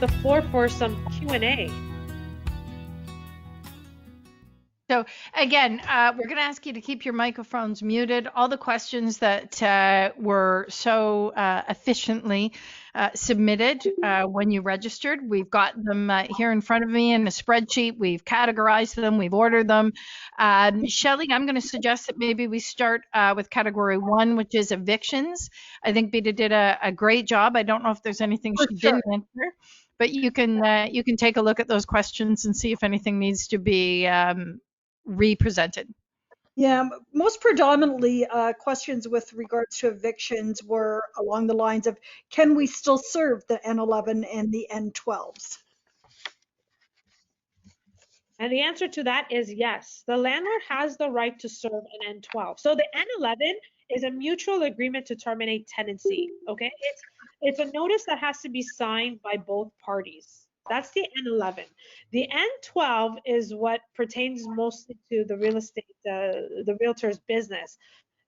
the floor for some Q&A. So again, we're going to ask you to keep your microphones muted. All the questions that were so efficiently submitted when you registered, we've got them here in front of me in a spreadsheet. We've categorized them. We've ordered them. Shelley, I'm going to suggest that maybe we start with category 1, which is evictions. I think Beta did a great job. I don't know if there's anything she didn't answer, but you can take a look at those questions and see if anything needs to be represented. Yeah, most predominantly questions with regards to evictions were along the lines of, can we still serve the N11 and the N12s? And the answer to that is yes. The landlord has the right to serve an N12. So the N11 is a mutual agreement to terminate tenancy, okay? It's a notice that has to be signed by both parties. That's the N11. The N12 is what pertains mostly to the real estate, the realtor's business.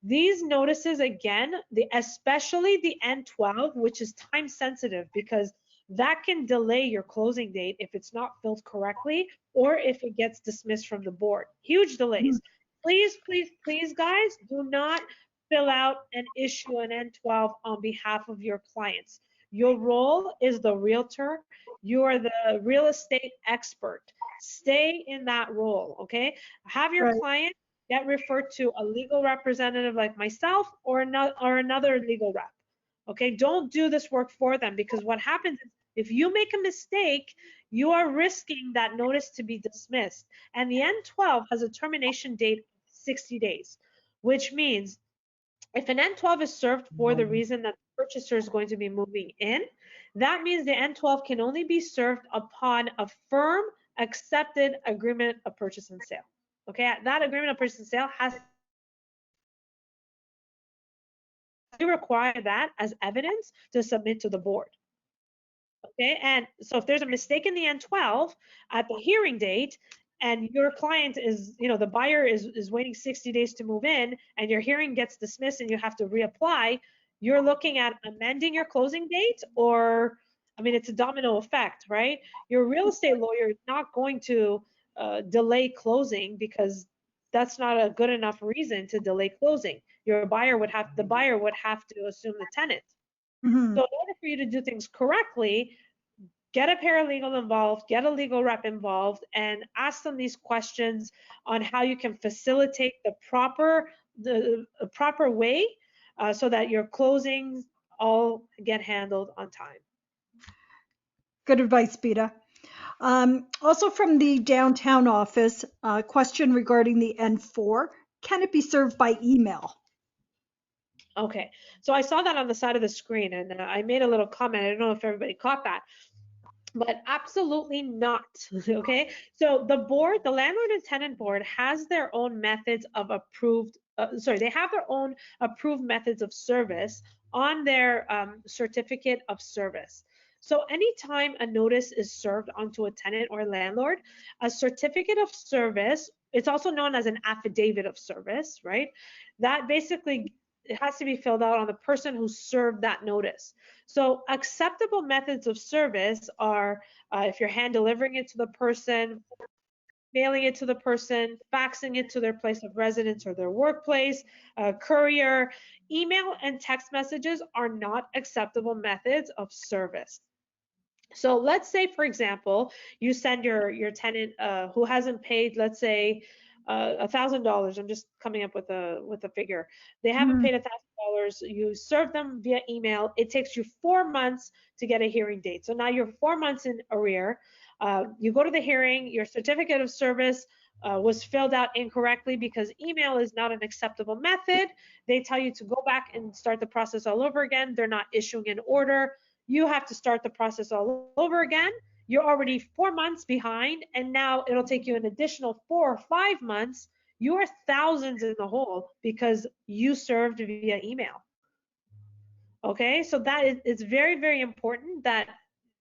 These notices, again, especially the N12, which is time sensitive because that can delay your closing date if it's not filled correctly or if it gets dismissed from the board. Huge delays. Please, please, please, guys, do not fill out and issue an N12 on behalf of your clients. Your role is the realtor. You are the real estate expert. Stay in that role, okay? Have your client get referred to a legal representative like myself or another legal rep. Okay, don't do this work for them, because what happens is if you make a mistake, you are risking that notice to be dismissed. And the N12 has a termination date of 60 days, which means if an N12 is served for the reason that the purchaser is going to be moving in, that means the N12 can only be served upon a firm accepted agreement of purchase and sale. Okay, that agreement of purchase and sale has to require that as evidence to submit to the board. Okay, and so if there's a mistake in the N12 at the hearing date, and your client is, the buyer is waiting 60 days to move in, and your hearing gets dismissed and you have to reapply, you're looking at amending your closing date, or, I mean, it's a domino effect, right? Your real estate lawyer is not going to delay closing, because that's not a good enough reason to delay closing. The buyer would have to assume the tenant. So in order for you to do things correctly, get a paralegal involved, get a legal rep involved, and ask them these questions on how you can facilitate the proper way so that your closings all get handled on time. Good advice, Beta. Also from the downtown office, a question regarding the N4. Can it be served by email? Okay, so I saw that on the side of the screen, and I made a little comment. I don't know if everybody caught that, but absolutely not. Okay, so the board, the landlord and tenant board, has their own methods of they have their own approved methods of service on their certificate of service. So anytime a notice is served onto a tenant or a landlord, a certificate of service, it's also known as an affidavit of service, right? That basically, it has to be filled out on the person who served that notice. So acceptable methods of service are if you're hand delivering it to the person, mailing it to the person, faxing it to their place of residence or their workplace, courier. Email and text messages are not acceptable methods of service. So let's say, for example, you send your tenant who hasn't paid, let's say, $1,000. I'm just coming up with a figure. They haven't paid $1,000. You serve them via email. It takes you 4 months to get a hearing date. So now you're 4 months in arrear. You go to the hearing. Your certificate of service was filled out incorrectly because email is not an acceptable method. They tell you to go back and start the process all over again. They're not issuing an order. You have to start the process all over again. You're already 4 months behind, and now it'll take you an additional 4 or 5 months. You are thousands in the hole because you served via email. Okay, so that is, it's very, very important that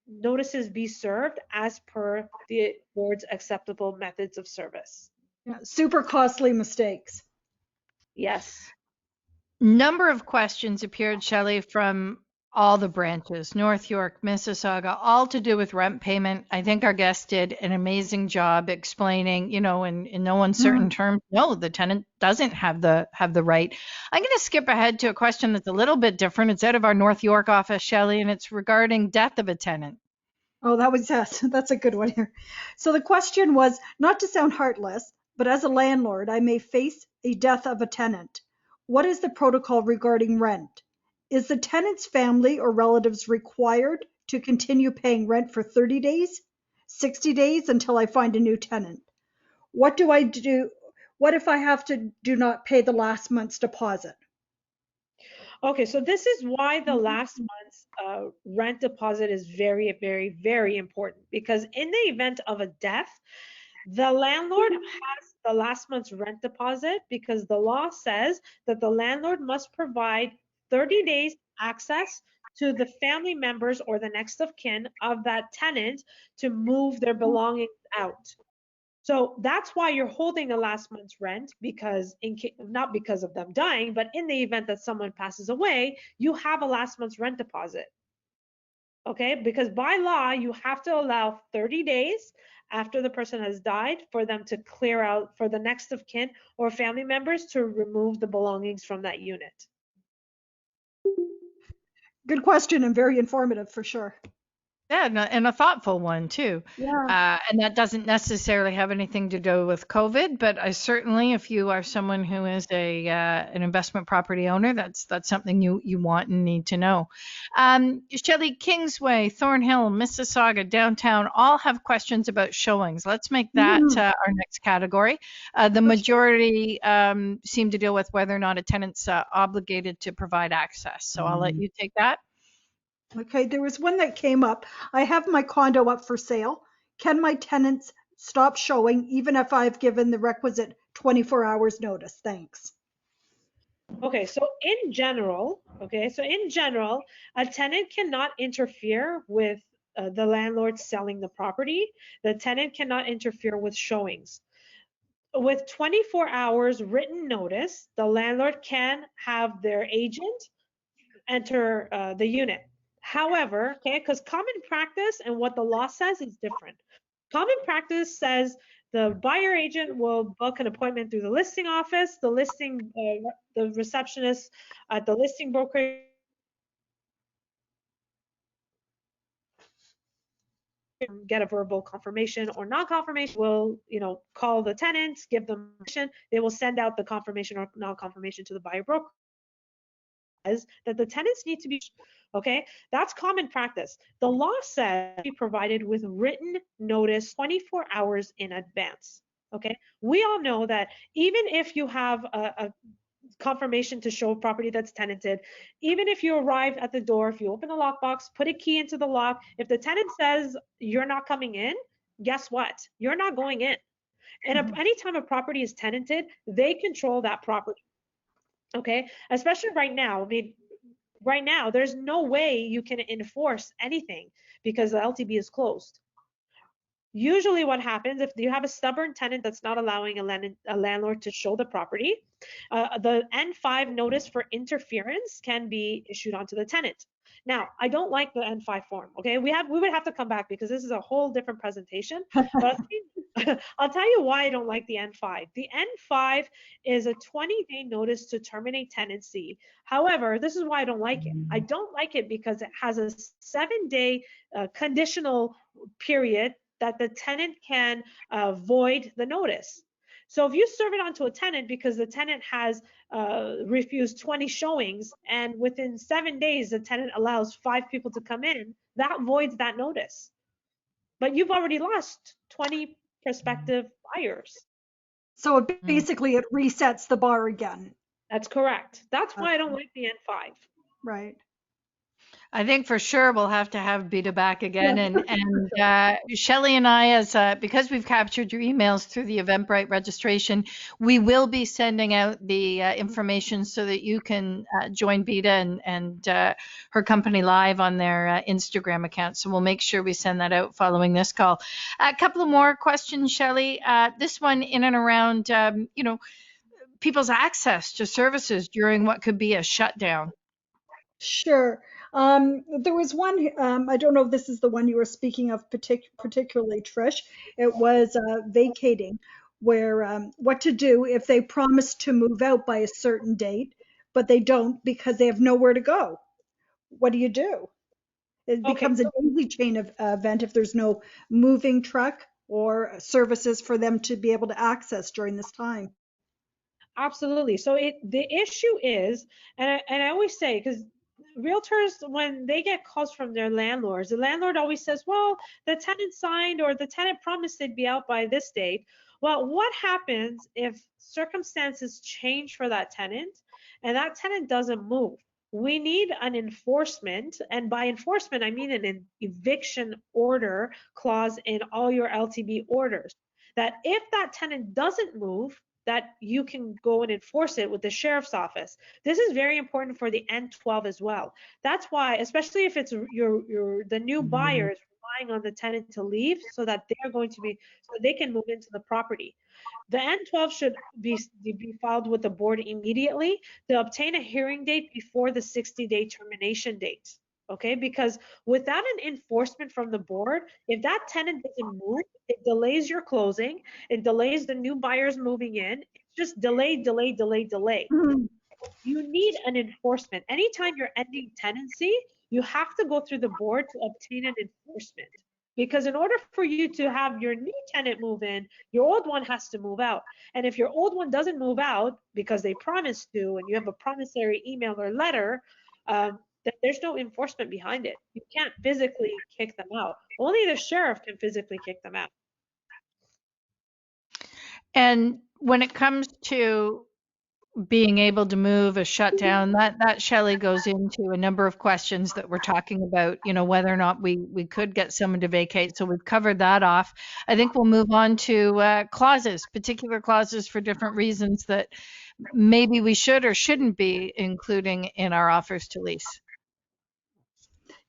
notices be served as per the board's acceptable methods of service. Yeah, super costly mistakes. Yes. Number of questions appeared, Shelley, from all the branches, North York, Mississauga, all to do with rent payment. I think our guest did an amazing job explaining, in no uncertain terms, no, the tenant doesn't have the right. I'm going to skip ahead to a question that's a little bit different. It's out of our North York office, Shelley, and it's regarding death of a tenant. Oh, that was yes. That's a good one here. So the question was, not to sound heartless, but as a landlord, I may face a death of a tenant. What is the protocol regarding rent? Is the tenant's family or relatives required to continue paying rent for 30 days, 60 days until I find a new tenant? What do I do? What if I have to do not pay the last month's deposit? Okay, so this is why the last month's rent deposit is very, very, very important, because in the event of a death, the landlord has the last month's rent deposit because the law says that the landlord must provide 30 days access to the family members or the next of kin of that tenant to move their belongings out. So that's why you're holding the last month's rent, because not because of them dying, but in the event that someone passes away, you have a last month's rent deposit. Okay, because by law, you have to allow 30 days after the person has died for them to clear out, for the next of kin or family members to remove the belongings from that unit. Good question and very informative for sure. Yeah, and a thoughtful one too. Yeah. And that doesn't necessarily have anything to do with COVID, but I certainly, if you are someone who is an investment property owner, that's something you want and need to know. Shelley, Kingsway, Thornhill, Mississauga, downtown, all have questions about showings. Let's make that our next category. The majority seem to deal with whether or not a tenant's obligated to provide access. So I'll let you take that. Okay, there was one that came up. I have my condo up for sale. Can my tenants stop showing even if I've given the requisite 24 hours notice? Thanks. Okay, so in general, a tenant cannot interfere with the landlord selling the property. The tenant cannot interfere with showings. With 24 hours written notice, the landlord can have their agent enter the unit. However, okay, because common practice and what the law says is different. Common practice says the buyer agent will book an appointment through the listing office, the receptionist at the listing broker get a verbal confirmation or non-confirmation, will call the tenants, give them permission. They will send out the confirmation or non-confirmation to the buyer broker that the tenants need to be, okay? That's common practice. The law says be provided with written notice 24 hours in advance, okay? We all know that even if you have a confirmation to show property that's tenanted, even if you arrive at the door, if you open the lockbox, put a key into the lock, if the tenant says you're not coming in, guess what? You're not going in. And anytime a property is tenanted, they control that property. Okay, especially right now. I mean, right now, there's no way you can enforce anything because the LTB is closed. Usually what happens if you have a stubborn tenant that's not allowing a landlord to show the property, the N5 notice for interference can be issued onto the tenant. Now, I don't like the N5 form, okay? We would have to come back because this is a whole different presentation, but I'll tell you why I don't like the N5. The N5 is a 20-day notice to terminate tenancy. However, this is why I don't like it. I don't like it because it has a 7-day conditional period that the tenant can void the notice. So if you serve it onto a tenant because the tenant has refused 20 showings and within 7 days the tenant allows 5 people to come in, that voids that notice. But you've already lost 20 prospective buyers. So basically it resets the bar again. That's correct. That's why I don't like the N5. Right. I think for sure we'll have to have Beta back again. And Shelley and I, because we've captured your emails through the Eventbrite registration, we will be sending out the information so that you can join Beta and her company live on their Instagram account. So we'll make sure we send that out following this call. A couple of more questions, Shelley. This one in and around, people's access to services during what could be a shutdown. Sure. There was one, I don't know if this is the one you were speaking of particularly, Trish. It was vacating, where what to do if they promise to move out by a certain date, but they don't because they have nowhere to go. What do you do? It Okay, becomes a daisy chain of event if there's no moving truck or services for them to be able to access during this time. absolutely. So the issue is, and I always say, because realtors, when they get calls from their landlords, the landlord always says, well, the tenant signed or the tenant promised they'd be out by this date. Well, what happens if circumstances change for that tenant and that tenant doesn't move? We need an enforcement, and by enforcement, I mean an eviction order clause in all your LTB orders. That if that tenant doesn't move, that you can go and enforce it with the sheriff's office. This is very important for the N12 as well. That's why, especially if it's the new buyer is relying on the tenant to leave so that they're going to be, so they can move into the property. The N12 should be filed with the board immediately to obtain a hearing date before the 60-day termination date. Okay, because without an enforcement from the board, if that tenant doesn't move, it delays your closing, it delays the new buyers moving in. It's just delay, delay, delay, delay. Mhm. You need an enforcement. Anytime you're ending tenancy, you have to go through the board to obtain an enforcement. Because in order for you to have your new tenant move in, your old one has to move out. And if your old one doesn't move out because they promised to, and you have a promissory email or letter, that there's no enforcement behind it. You can't physically kick them out. Only the sheriff can physically kick them out. And when it comes to being able to move a shutdown, that Shelley goes into a number of questions that we're talking about, whether or not we could get someone to vacate. So we've covered that off. I think we'll move on to clauses, particular clauses for different reasons that maybe we should or shouldn't be including in our offers to lease.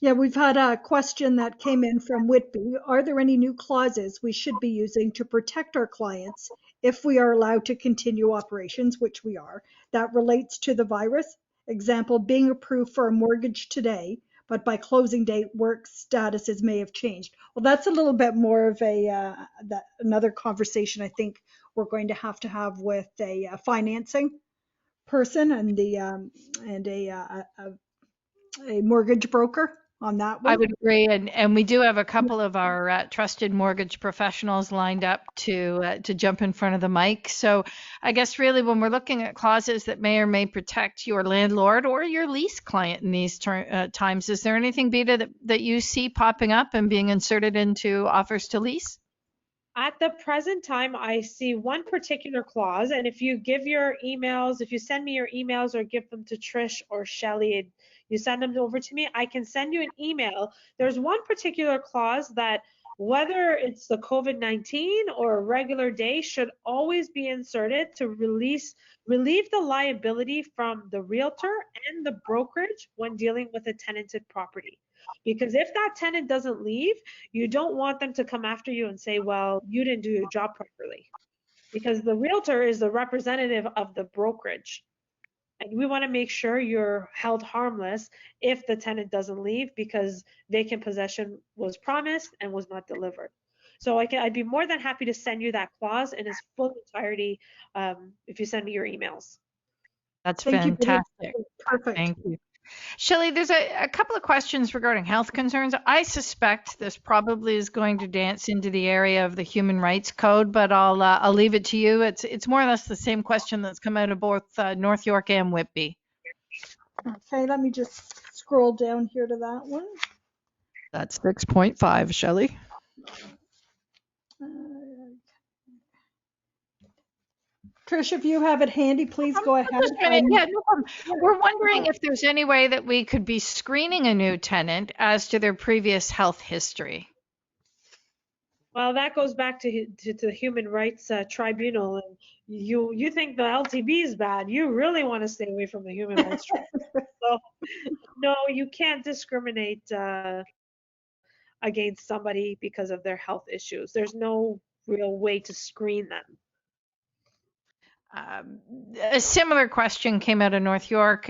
Yeah, we've had a question that came in from Whitby. Are there any new clauses we should be using to protect our clients if we are allowed to continue operations, which we are, that relates to the virus? Example, being approved for a mortgage today, but by closing date, work statuses may have changed. Well, that's a little bit more of another conversation I think we're going to have with a financing person and a mortgage broker on that I one. would agree, and we do have a couple of our trusted mortgage professionals lined up to jump in front of the mic. So I guess really when we're looking at clauses that may or may protect your landlord or your lease client in these times, is there anything, Beta, that you see popping up and being inserted into offers to lease? At the present time, I see one particular clause, and if you give your emails, if you send me your emails or give them to Trish or Shelly, you send them over to me, I can send you an email. There's one particular clause that whether it's the COVID-19 or a regular day should always be inserted to relieve the liability from the realtor and the brokerage when dealing with a tenanted property. Because if that tenant doesn't leave, you don't want them to come after you and say, well, you didn't do your job properly. Because the realtor is the representative of the brokerage. And we want to make sure you're held harmless if the tenant doesn't leave because vacant possession was promised and was not delivered. So I'd be more than happy to send you that clause in its full entirety if you send me your emails. That's Thank you. fantastic. Perfect. Thank you. Shelley, there's a couple of questions regarding health concerns. I suspect this probably is going to dance into the area of the Human Rights Code, but I'll leave it to you. It's more or less the same question that's come out of both North York and Whitby. Okay, let me just scroll down here to that one. That's 6.5, Shelley. Uh, Trish, if you have it handy, please go ahead. Yeah, no problem. We're wondering if there's any way that we could be screening a new tenant as to their previous health history. Well, that goes back to the Human Rights Tribunal, and you think the LTB is bad. You really want to stay away from the Human Rights Tribunal. So, no, you can't discriminate against somebody because of their health issues. There's no real way to screen them. A similar question came out of North York.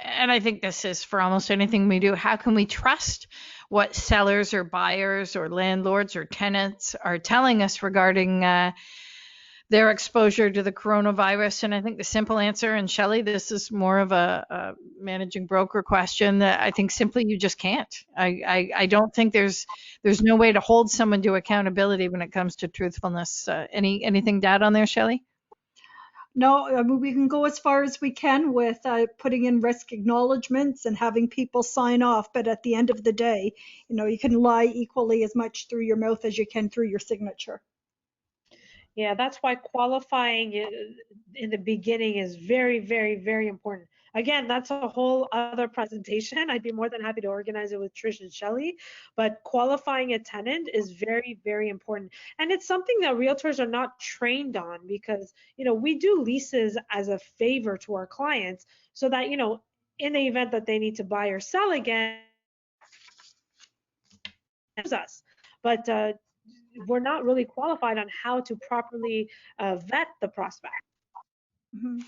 and I think this is for almost anything we do, how can we trust what sellers or buyers or landlords or tenants are telling us regarding their exposure to the coronavirus? And I think the simple answer, and Shelley, this is more of a managing broker question, that I think simply you just can't. I don't think there's no way to hold someone to accountability when it comes to truthfulness. Anything to add on there, Shelley? No, I mean, we can go as far as we can with putting in risk acknowledgements and having people sign off. But at the end of the day, you can lie equally as much through your mouth as you can through your signature. Yeah, that's why qualifying in the beginning is very, very, very important. Again, that's a whole other presentation. I'd be more than happy to organize it with Trish and Shelley, but qualifying a tenant is very, very important. And it's something that realtors are not trained on because, we do leases as a favor to our clients so that, in the event that they need to buy or sell again, us. But we're not really qualified on how to properly vet the prospect. Mm-hmm.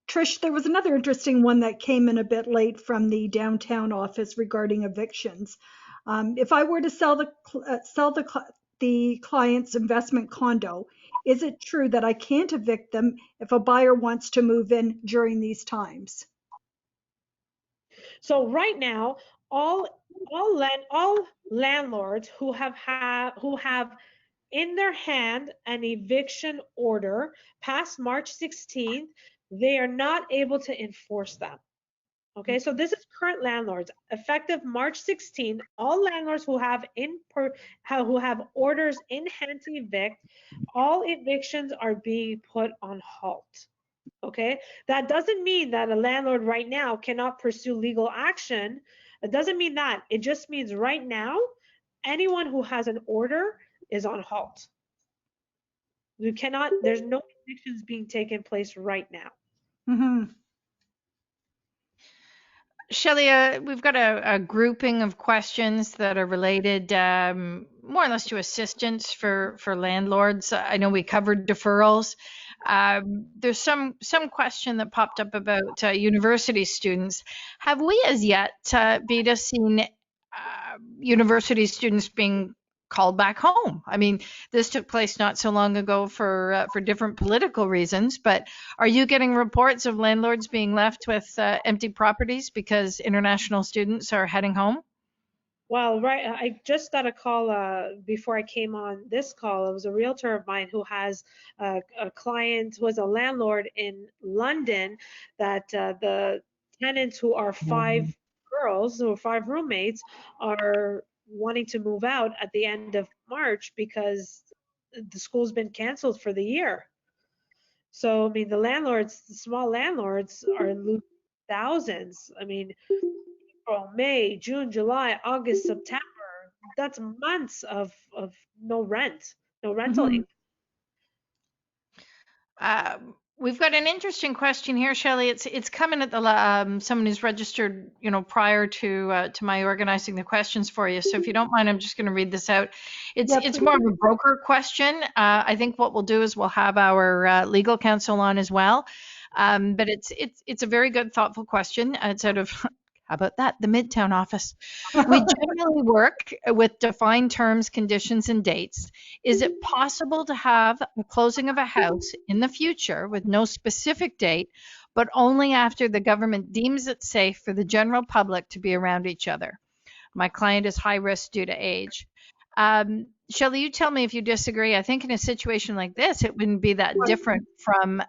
Trish, there was another interesting one that came in a bit late from the downtown office regarding evictions. If I were to sell the client's investment condo, is it true that I can't evict them if a buyer wants to move in during these times? So right now, all landlords who have in their hand an eviction order past March 16th, they are not able to enforce them. Okay, so this is current landlords. Effective March 16th, all landlords who have orders in hand to evict, all evictions are being put on halt. Okay, that doesn't mean that a landlord right now cannot pursue legal action. It doesn't mean that. It just means right now, anyone who has an order is on halt. There's no evictions being taken place right now. Mm-hmm. Shelley, we've got a grouping of questions that are related more or less to assistance for landlords. I know we covered deferrals. There's some question that popped up about university students. Have we as yet, Beta, seen university students being called back home? I mean, this took place not so long ago for different political reasons, but are you getting reports of landlords being left with empty properties because international students are heading home? Well, right. I just got a call before I came on this call. It was a realtor of mine who has a client who was a landlord in London that the tenants who are 5 girls or 5 roommates are wanting to move out at the end of March because the school's been canceled for the year. So, I mean, the small landlords are losing thousands. I mean, April, May, June, July, August, September. That's months of no rent, no rental Mm-hmm. income. We've got an interesting question here, Shelley. It's coming at the someone who's registered, prior to my organizing the questions for you. So if you don't mind, I'm just going to read this out. It's more of a broker question. I think what we'll do is we'll have our legal counsel on as well. But it's a very good, thoughtful question. It's out of how about that? The Midtown office. We generally work with defined terms, conditions, and dates. Is it possible to have a closing of a house in the future with no specific date, but only after the government deems it safe for the general public to be around each other? My client is high risk due to age. Shelley, you tell me if you disagree. I think in a situation like this, it wouldn't be that different from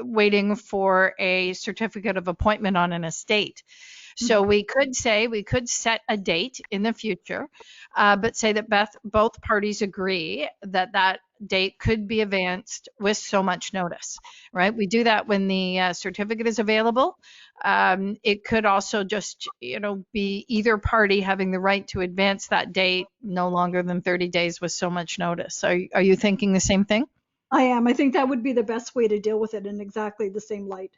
waiting for a certificate of appointment on an estate. So we could set a date in the future, but say that both parties agree that date could be advanced with so much notice, right? We do that when the certificate is available. It could also just, be either party having the right to advance that date no longer than 30 days with so much notice. Are you thinking the same thing? I am. I think that would be the best way to deal with it in exactly the same light.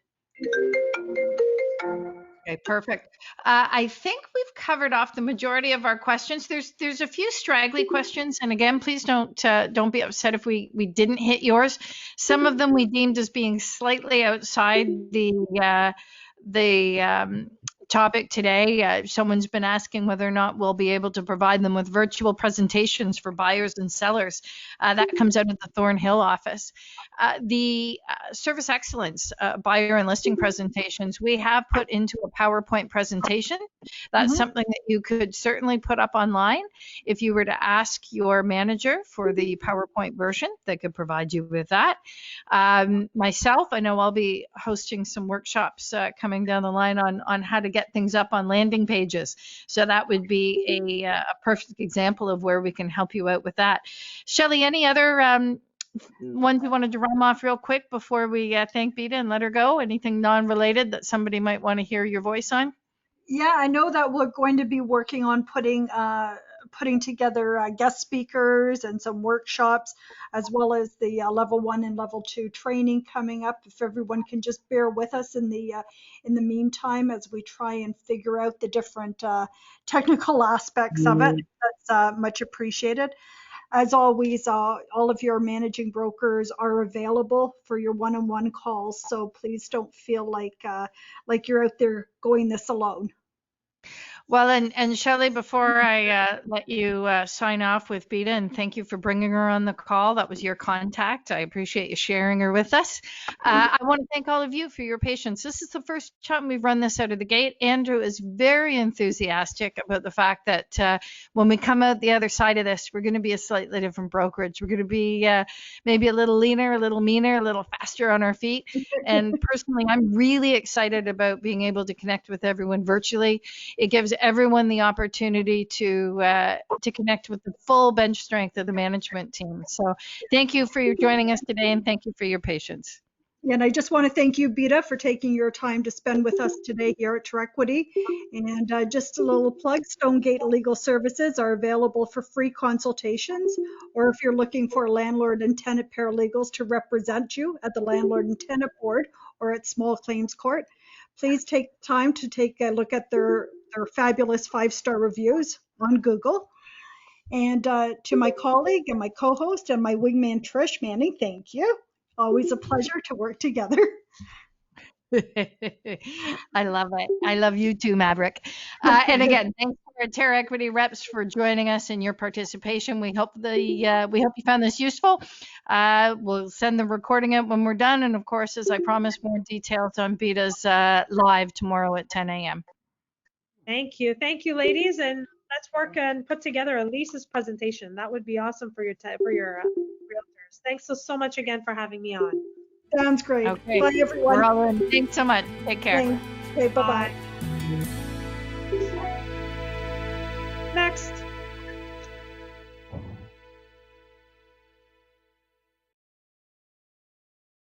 Okay, perfect. I think we've covered off the majority of our questions. There's a few straggly questions, and again, please don't be upset if we didn't hit yours. Some of them we deemed as being slightly outside the topic today. Someone's been asking whether or not we'll be able to provide them with virtual presentations for buyers and sellers. That comes out of the Thornhill office. The service excellence buyer and listing presentations, we have put into a PowerPoint presentation. That's something that you could certainly put up online. If you were to ask your manager for the PowerPoint version, they could provide you with that. Myself, I know I'll be hosting some workshops coming down the line on how to get things up on landing pages. So that would be a perfect example of where we can help you out with that. Shelley, any other ones you wanted to run off real quick before we thank Beta and let her go? Anything non-related that somebody might want to hear your voice on? Yeah, I know that we're going to be working on putting together guest speakers and some workshops, as well as the level 1 and level 2 training coming up. If everyone can just bear with us in the meantime as we try and figure out the different technical aspects of it, that's much appreciated. As always, all of your managing brokers are available for your one-on-one calls, so please don't feel like you're out there going this alone. Well, and Shelley, before I let you sign off with Beta, and thank you for bringing her on the call. That was your contact. I appreciate you sharing her with us. I want to thank all of you for your patience. This is the first time we've run this out of the gate. Andrew is very enthusiastic about the fact that when we come out the other side of this, we're going to be a slightly different brokerage. We're going to be maybe a little leaner, a little meaner, a little faster on our feet. And personally, I'm really excited about being able to connect with everyone virtually. It gives everyone the opportunity to connect with the full bench strength of the management team. So thank you for joining us today, and thank you for your patience. And I just want to thank you, Beta, for taking your time to spend with us today here at Terrequity. And just a little plug, Stonegate Legal Services are available for free consultations, or if you're looking for landlord and tenant paralegals to represent you at the Landlord and Tenant Board or at Small Claims Court, please take time to take a look at their fabulous 5-star reviews on Google. And to my colleague and my co-host and my wingman, Trish Manning, thank you. Always a pleasure to work together. I love it. I love you too, Maverick. And again, thanks to our Terrequity reps for joining us and your participation. We hope you found this useful. We'll send the recording out when we're done. And of course, as I promised, more details on Beta's live tomorrow at 10 a.m. Thank you. Thank you, ladies. And let's work and put together Elise's presentation. That would be awesome for your realtors. Thanks so much again for having me on. Sounds great. Okay. Bye, everyone. We're all in. Thanks so much. Take care. Thanks. Okay, bye-bye. Next.